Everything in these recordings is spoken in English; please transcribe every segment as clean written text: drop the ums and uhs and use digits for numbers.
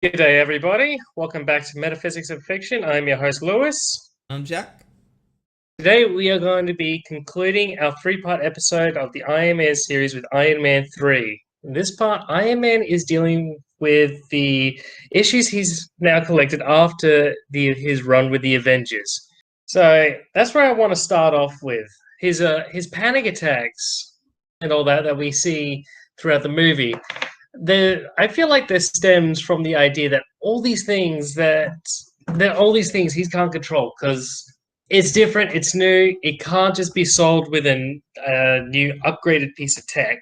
Good day, everybody. Welcome back to Metaphysics of Fiction. I'm your host, Lewis. I'm Jack. Today, we are going to be concluding our three-part episode of the Iron Man series with Iron Man 3. In this part, Iron Man is dealing with the issues he's now collected after his run with the Avengers. So that's where I want to start off with his panic attacks and all that we see throughout the movie. I feel like this stems from the idea that all these things he can't control because it's different, it's new, it can't just be solved with a new upgraded piece of tech,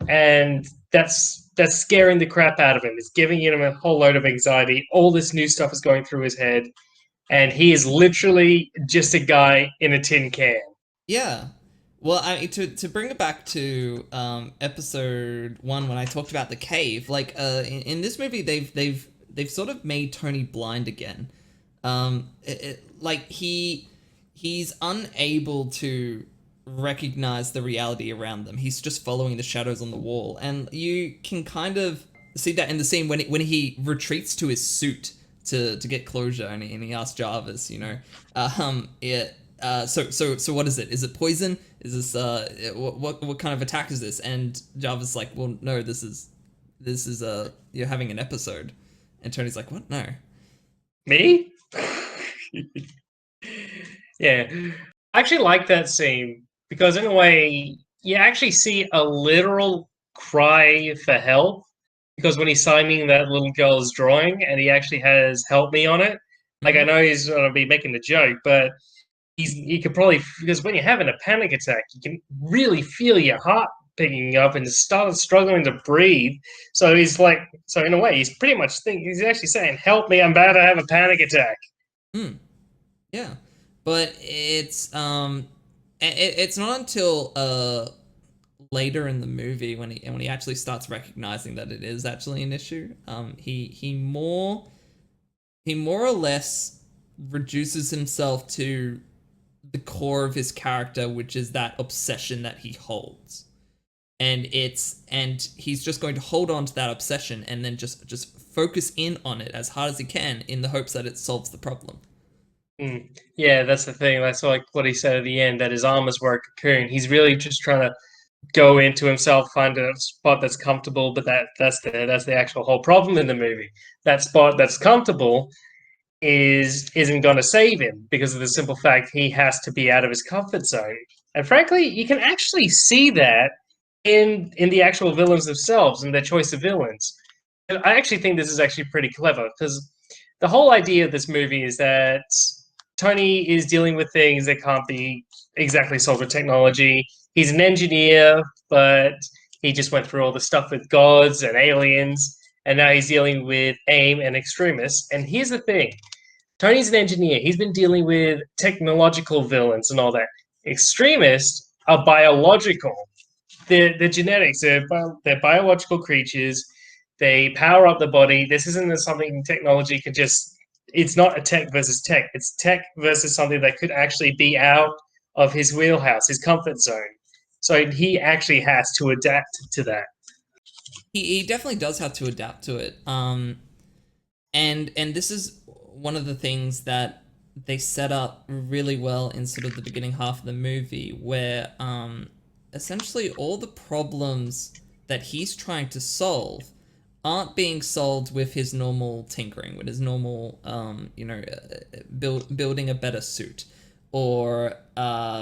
and that's scaring the crap out of him. It's giving him a whole load of anxiety. All this new stuff is going through his head, and he is literally just a guy in a tin can. Yeah. Well, I mean, to bring it back to episode one when I talked about the cave, like in this movie they've sort of made Tony blind again. Like he's unable to recognize the reality around them. He's just following the shadows on the wall, and you can kind of see that in the scene when he retreats to his suit to get closure, and he asks Jarvis, it. So what is it? Is it poison? Is this what kind of attack is this? And Jarvis like, well, no, this is you're having an episode, and Tony's like, what? No. Me? Yeah. I actually like that scene because in a way you actually see a literal cry for help because when he's signing that little girl's drawing and he actually has help me on it. Like I Mm-hmm. know he's gonna be making a joke, but he could probably because when you're having a panic attack, you can really feel your heart picking up and start struggling to breathe. So he's like, so in a way, he's pretty much thinking he's actually saying, "Help me! I'm about to have a panic attack." Mm, yeah, but it's not until later in the movie when he actually starts recognizing that it is actually an issue. He more or less reduces himself to the core of his character, which is that obsession that he holds. And he's just going to hold on to that obsession and then just focus in on it as hard as he can in the hopes that it solves the problem. Mm. Yeah, that's the thing. That's like what he said at the end, that his armors were a cocoon. He's really just trying to go into himself, find a spot that's comfortable, but that's the actual whole problem in the movie. That spot that's comfortable isn't going to save him because of the simple fact he has to be out of his comfort zone. And frankly, you can actually see that in the actual villains themselves and their choice of villains. And I actually think this is actually pretty clever because the whole idea of this movie is that Tony is dealing with things that can't be exactly solved with technology. He's an engineer, but he just went through all the stuff with gods and aliens, and now he's dealing with AIM and extremists. And here's the thing: Tony's an engineer. He's been dealing with technological villains and all that. Extremists are biological. They're genetics. They're biological creatures. They power up the body. This isn't something technology could just. It's not a tech versus tech. It's tech versus something that could actually be out of his wheelhouse, his comfort zone. So he actually has to adapt to that. He definitely does have to adapt to it. And this is one of the things that they set up really well in sort of the beginning half of the movie, where essentially all the problems that he's trying to solve aren't being solved with his normal tinkering, with his normal, building a better suit, or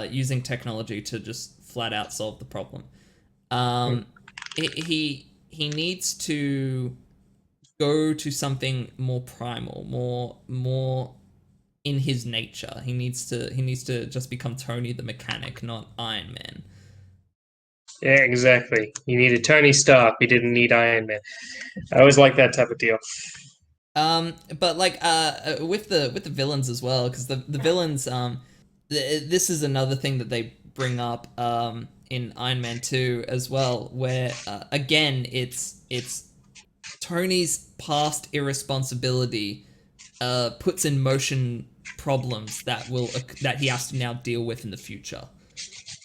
using technology to just flat out solve the problem. Um, he needs to go to something more primal, more in his nature. He needs to just become Tony the mechanic, not Iron Man. Yeah, exactly. You needed Tony Stark. You didn't need Iron Man. I always like that type of deal. But like with the villains as well, because the villains this is another thing that they bring up in Iron Man 2 as well, where again it's Tony's past irresponsibility puts in motion problems that he has to now deal with in the future.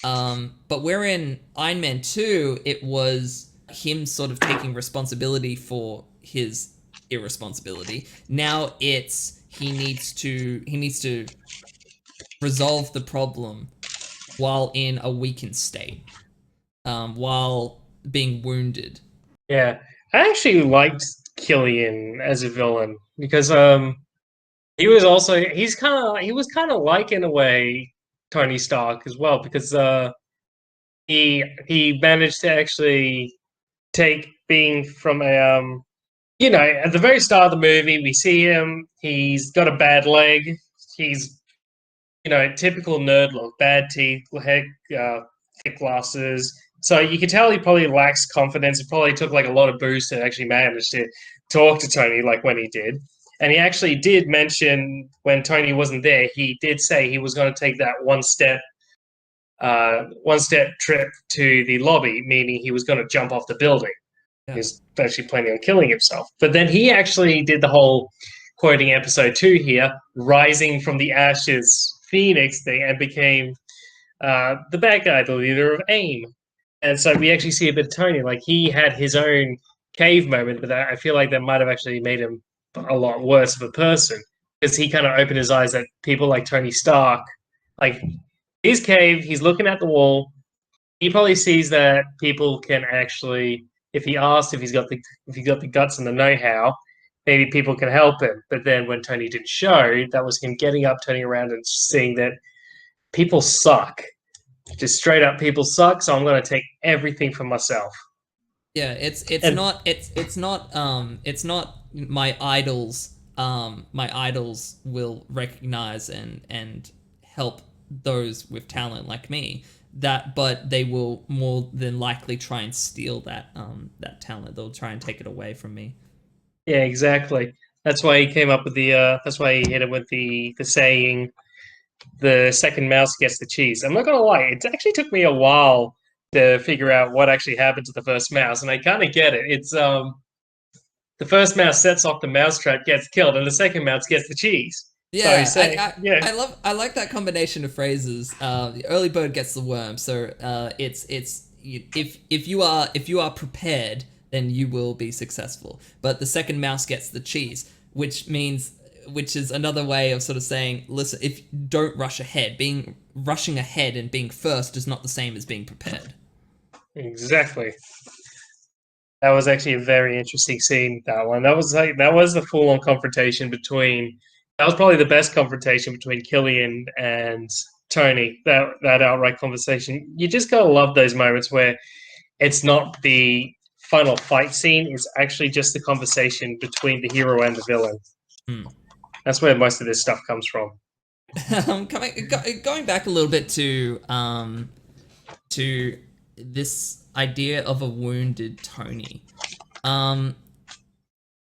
But where in Iron Man 2, it was him sort of taking responsibility for his irresponsibility. Now it's he needs to resolve the problem while in a weakened state, while being wounded. Yeah, I actually liked Killian as a villain because he was kind of like in a way Tony Stark as well because he managed to actually take being from a at the very start of the movie we see him, he's got a bad leg, he's typical nerd look, bad teeth, thick glasses. So you can tell he probably lacks confidence. It probably took like a lot of boost to actually manage to talk to Tony like when he did. And he actually did mention when Tony wasn't there, he did say he was going to take that one step trip to the lobby, meaning he was going to jump off the building. He Yeah. was actually planning on killing himself. But then he actually did the whole quoting episode 2 here, rising from the ashes Phoenix thing and became the bad guy, the leader of AIM. And so we actually see a bit of Tony. Like he had his own cave moment, but I feel like that might have actually made him a lot worse of a person because he kind of opened his eyes that people like Tony Stark, like his cave, he's looking at the wall. He probably sees that people can actually, if he asked if he got the guts and the know-how, maybe people can help him. But then when Tony didn't show, that was him getting up, turning around, and seeing that people suck. Just straight up, people suck. So I'm going to take everything for myself. Yeah, And it's not my idols will recognize and help those with talent like me, that but they will more than likely try and steal that talent. They'll try and take it away from me. yeah, exactly. That's why he came up with the. That's why he hit it with the saying, "The second mouse gets the cheese." I'm not gonna lie, it actually took me a while to figure out what actually happened to the first mouse, and I kind of get it. It's the first mouse sets off the mousetrap, gets killed, and the second mouse gets the cheese. So Yeah, he's saying, yeah, I like that combination of phrases. The early bird gets the worm. So it's if you are prepared, then you will be successful. But the second mouse gets the cheese, which is another way of sort of saying, listen, if don't rush ahead. Being rushing ahead and being first is not the same as being prepared. exactly. That was actually a very interesting scene. That one. That was the full on confrontation between. That was probably the best confrontation between Killian and Tony. That outright conversation. You just gotta love those moments where it's not the final fight scene. It's actually just the conversation between the hero and the villain. Hmm. That's where most of this stuff comes from. Going back a little bit to this idea of a wounded Tony. Um,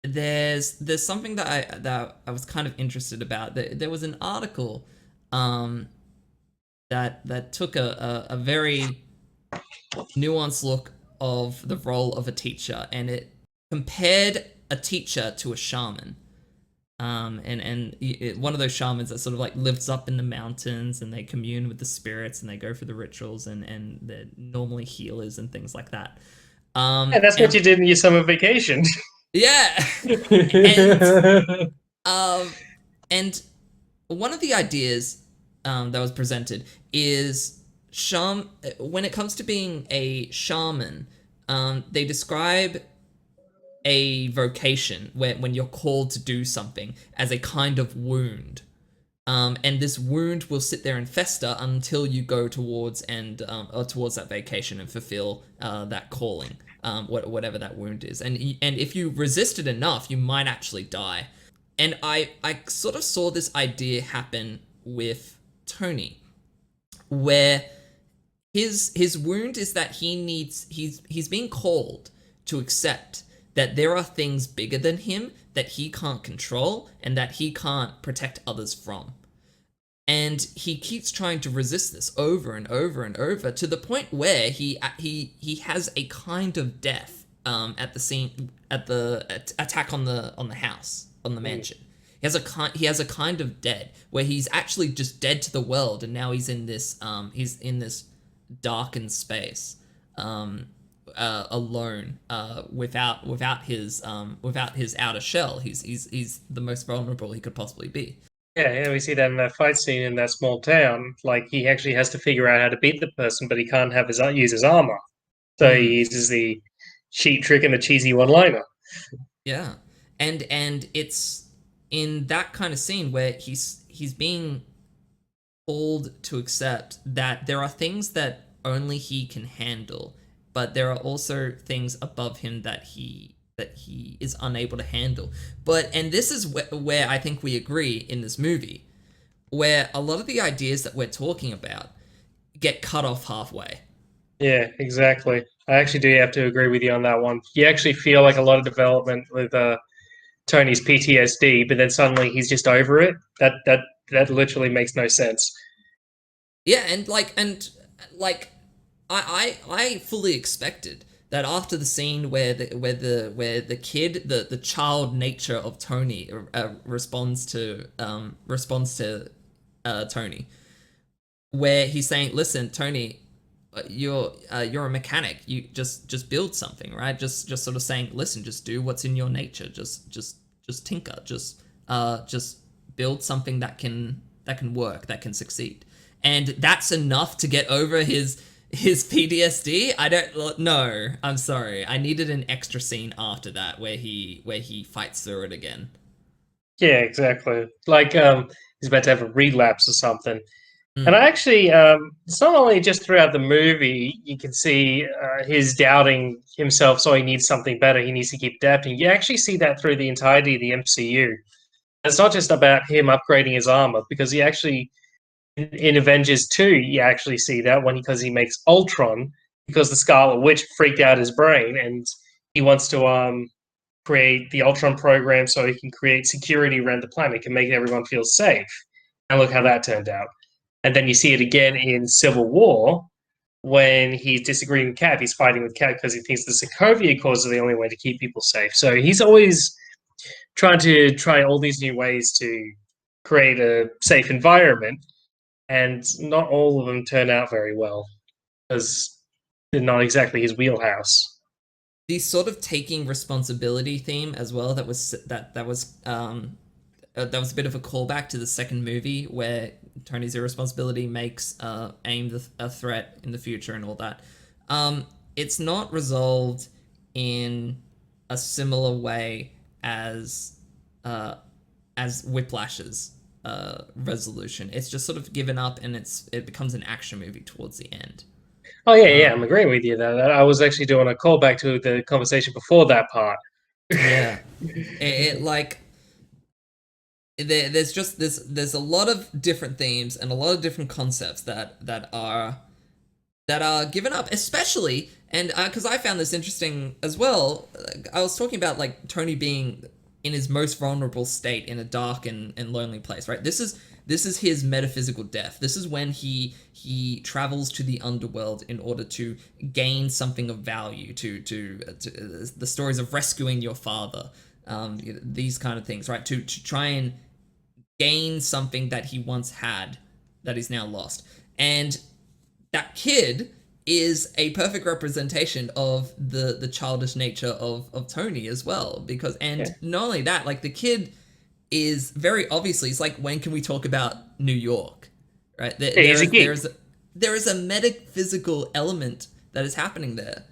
there's something that I was kind of interested about. There was an article um, that took a very nuanced look of the role of a teacher, and it compared a teacher to a shaman. One of those shamans that sort of like lives up in the mountains and they commune with the spirits and they go through the rituals and they're normally healers and things like that. And that's what you did in your summer vacation. Yeah, and um, and one of the ideas that was presented is when it comes to being a shaman, they describe a vocation when you're called to do something as a kind of wound. And this wound will sit there and fester until you go towards or towards that vacation and fulfill that calling, whatever that wound is. And if you resist it enough, you might actually die. And I sort of saw this idea happen with Tony, where his wound is that he's being called to accept that there are things bigger than him that he can't control and that he can't protect others from. And he keeps trying to resist this over and over and over to the point where he has a kind of death at the attack on the house, on the mansion. He has a kind of dead where he's actually just dead to the world, and now he's in this darkened space. alone, without his outer shell. He's the most vulnerable he could possibly be. Yeah, yeah, we see that in that fight scene in that small town. Like he actually has to figure out how to beat the person, but he can't have his use his armor. So Mm, he uses the cheat trick and the cheesy one-liner. yeah, and it's in that kind of scene where he's being told to accept that there are things that only he can handle, but there are also things above him that he is unable to handle. But and this is where I think we agree in this movie, where a lot of the ideas that we're talking about get cut off halfway. Yeah, exactly. I actually do have to agree with you on that one. You actually feel like a lot of development with Tony's PTSD, but then suddenly he's just over it. That literally makes no sense. Yeah, and like I fully expected that after the scene where the kid, the child nature of Tony, responds to Tony, where he's saying, "Listen, Tony, you're a mechanic. You just build something, right? Just sort of saying, listen, just do what's in your nature. Just tinker. Just build something that can work, that can succeed." And that's enough to get over his PTSD. I don't know. I'm sorry. I needed an extra scene after that where he fights through it again. Yeah, exactly. Like he's about to have a relapse or something. And Mm. I actually, it's not only just throughout the movie you can see his doubting himself, so he needs something better. He needs to keep adapting. You actually see that through the entirety of the MCU. It's not just about him upgrading his armor, because he actually, in Avengers 2, you actually see that when because he makes Ultron, because the Scarlet Witch freaked out his brain, and he wants to create the Ultron program so he can create security around the planet and make everyone feel safe. And look how that turned out. And then you see it again in Civil War when he's disagreeing with Cap. He's fighting with Cap because he thinks the Sokovia Accords are the only way to keep people safe. So he's always trying to try all these new ways to create a safe environment, and not all of them turn out very well because they're not exactly his wheelhouse. The sort of taking responsibility theme as well, that was a bit of a callback to the second movie where Tony's irresponsibility makes AIM a threat in the future and all that. It's not resolved in a similar way as uh, Whiplash's resolution. It's just sort of given up, and it becomes an action movie towards the end. Oh yeah, yeah, I'm Um, agreeing with you there. I was actually doing a callback to the conversation before that part. yeah, it like there's a lot of different themes and a lot of different concepts that are given up, especially and because I found this interesting as well. I was talking about like Tony being in his most vulnerable state in a dark and lonely place, right? This is his metaphysical death. This is when he travels to the underworld in order to gain something of value, to the stories of rescuing your father, these kind of things, right? To try and gain something that he once had that he's now lost. And that kid is a perfect representation of the childish nature of Tony as well. Because Yeah, and not only that, like the kid is very obviously, it's like, when can we talk about New York? Right? There, yeah, there he's a is geek. there is a metaphysical element that is happening there.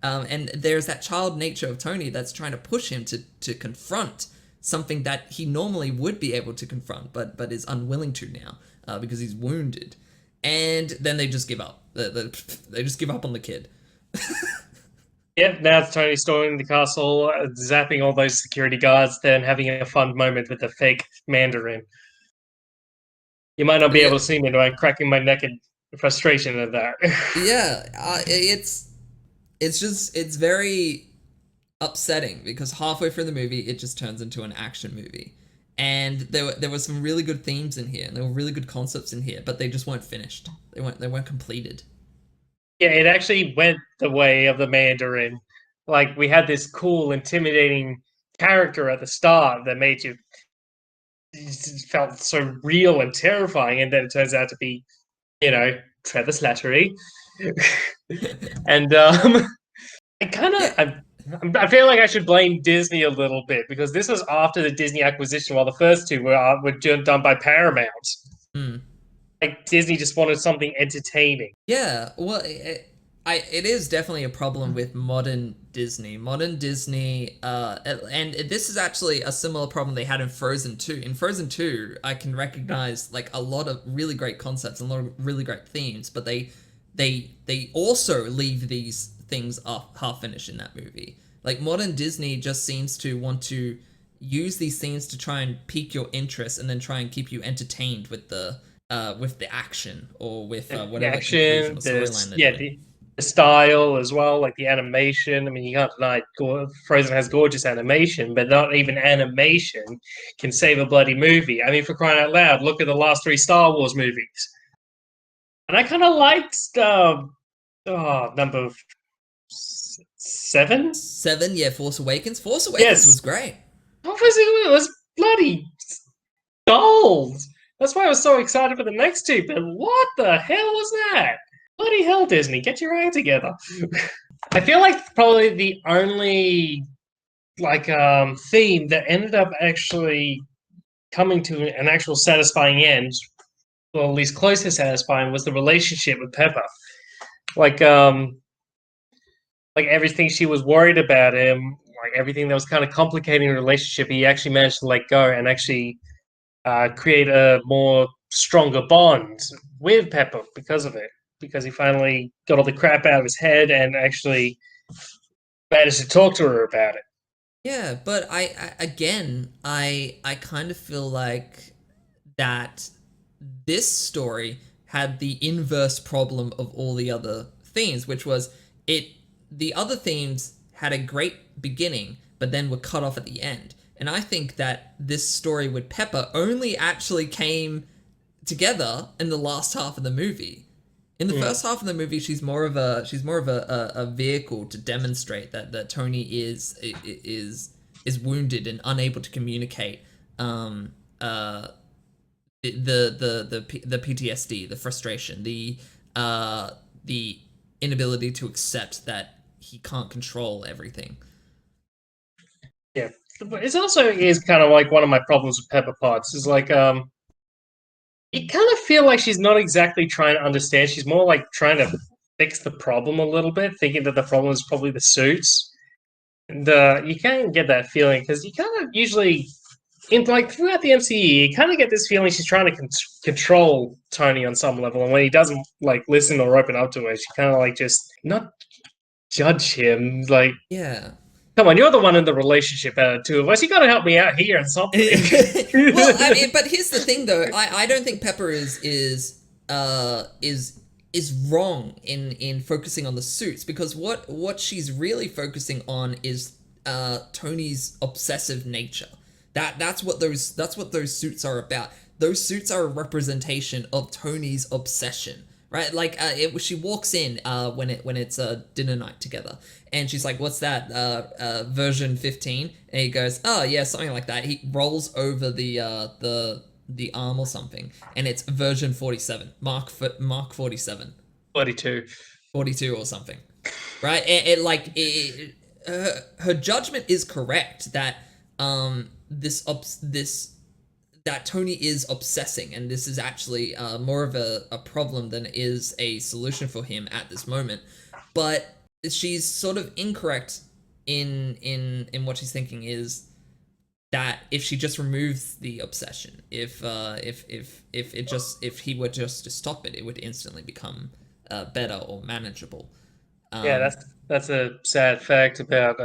And there's that child nature of Tony that's trying to push him to confront something that he normally would be able to confront, but is unwilling to now because he's wounded. And then they just give up. They just give up on the kid. Yep, now it's Tony storming the castle, zapping all those security guards, then having a fun moment with the fake Mandarin. You might not be able Yeah, to see me, but I'm cracking my neck in frustration at that. yeah. It's very upsetting because halfway through the movie it just turns into an action movie. And there were some really good themes in here, and there were really good concepts in here, but they just weren't finished. They weren't completed. Yeah, it actually went the way of the Mandarin. Like, we had this cool, intimidating character at the start that made you felt so real and terrifying, and then it turns out to be, Trevor Slattery. And I kind Yeah. of I feel like I should blame Disney a little bit because this was after the Disney acquisition, while the first two were done by Paramount. Hmm. Like Disney just wanted something entertaining. Yeah, well, it is definitely a problem with modern Disney. Modern Disney, and this is actually a similar problem they had in Frozen 2. In Frozen 2, I can recognize like a lot of really great concepts and a lot of really great themes, but they also leave these things up half finished in that movie. Like modern Disney just seems to want to use these themes to try and pique your interest and then try and keep you entertained with the action or with The whatever conclusion action, or storyline they're doing. the style as well, like the animation. I mean, you can't deny Frozen has gorgeous animation, but not even animation can save a bloody movie. I mean, for crying out loud, look at the last three Star Wars movies. And I kind of liked number seven. Seven, yeah, Force Awakens. Force Awakens was Yes, great. obviously it was bloody gold. That's why I was so excited for the next two. But what the hell was that? Bloody hell, Disney, get your act together. I feel like probably the only theme that ended up actually coming to an actual satisfying end, or at least close to satisfying, was the relationship with Pepper. Like um like everything she was worried about him, like everything that was kind of complicating the relationship, he actually managed to let go and actually create a more stronger bond with Pepper because of it. Because he finally got all the crap out of his head and actually managed to talk to her about it. Yeah, but I kind of feel like that this story had the inverse problem of all the other themes, which was it the other themes had a great beginning, but then were cut off at the end. And I think that this story with Pepper only actually came together in the last half of the movie. In the Mm. first half of the movie, she's more of a vehicle to demonstrate that Tony is wounded and unable to communicate um, uh, the PTSD, the frustration, the inability to accept that he can't control everything. Yeah, it also is kind of like one of my problems with Pepper Potts. Is you kind of feel like she's not exactly trying to understand. She's more like trying to fix the problem a little bit, thinking that the problem is probably the suits. And you kind of get that feeling because you kind of usually, in like throughout the MCU, you kind of get this feeling she's trying to control Tony on some level, and when he doesn't like listen or open up to her, she kind of like just not judge him. Like, Yeah. come on, you're the one in the relationship out of the two of us. You got to help me out here and something. Well, I mean, but here's the thing, though. I don't think Pepper is wrong in focusing on the suits because what she's really focusing on is Tony's obsessive nature. That's what those suits are about. Those suits are a representation of Tony's obsession, right? Like she walks in when it's dinner night together, and she's like, "What's that? Version 15?" And he goes, "Oh yeah, something like that." He rolls over the arm or something, and it's version 47, Mark 47, 42. 42 or something, right? Her judgment is correct that this that Tony is obsessing, and this is actually more of a problem than it is a solution for him at this moment. But she's sort of incorrect in what she's thinking is that if she just removes the obsession, if he were just to stop it, it would instantly become better or manageable. Yeah, Um, that's a sad fact about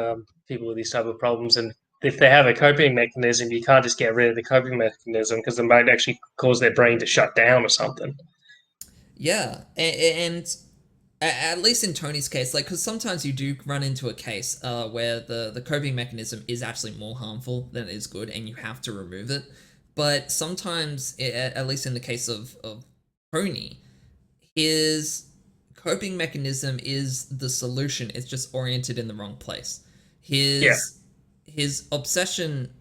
people with these type of problems. And if they have a coping mechanism, you can't just get rid of the coping mechanism because it might actually cause their brain to shut down or something. yeah, and at least in Tony's case, like, because sometimes you do run into a case where the coping mechanism is actually more harmful than it is good, and you have to remove it. But sometimes, at least in the case of Tony, his coping mechanism is the solution. It's just oriented in the wrong place. Yeah, His obsession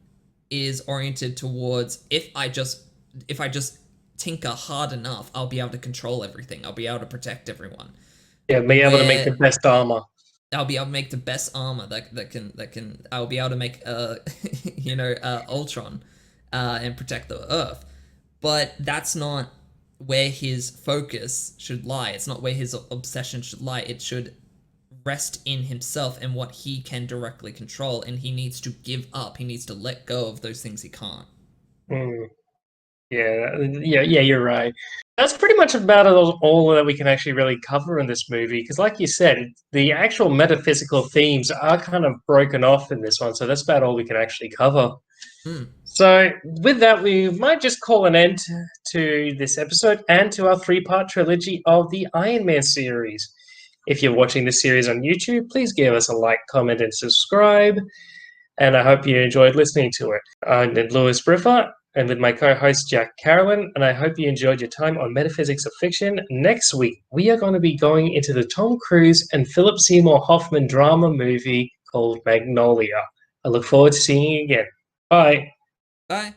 is oriented towards if I just tinker hard enough, I'll be able to control everything. I'll be able to protect everyone. yeah, be able to make the Where best armor. I'll be able to make the best armor that can I'll be able to make Ultron and protect the Earth. But that's not where his focus should lie. It's not where his obsession should lie. It should rest in himself and what he can directly control, and he needs to give up. He needs to let go of those things he can't. Mm. Yeah, you're right. That's pretty much about all that we can actually really cover in this movie. Because, like you said, the actual metaphysical themes are kind of broken off in this one. So that's about all we can actually cover. Mm. So, with that, we might just call an end to this episode and to our three-part trilogy of the Iron Man series. If you're watching this series on YouTube, please give us a like, comment, and subscribe. And I hope you enjoyed listening to it. I'm Lewis Briffa, and with my co-host Jack Carolyn, and I hope you enjoyed your time on Metaphysics of Fiction. Next week, we are going to be going into the Tom Cruise and Philip Seymour Hoffman drama movie called Magnolia. I look forward to seeing you again. Bye. Bye.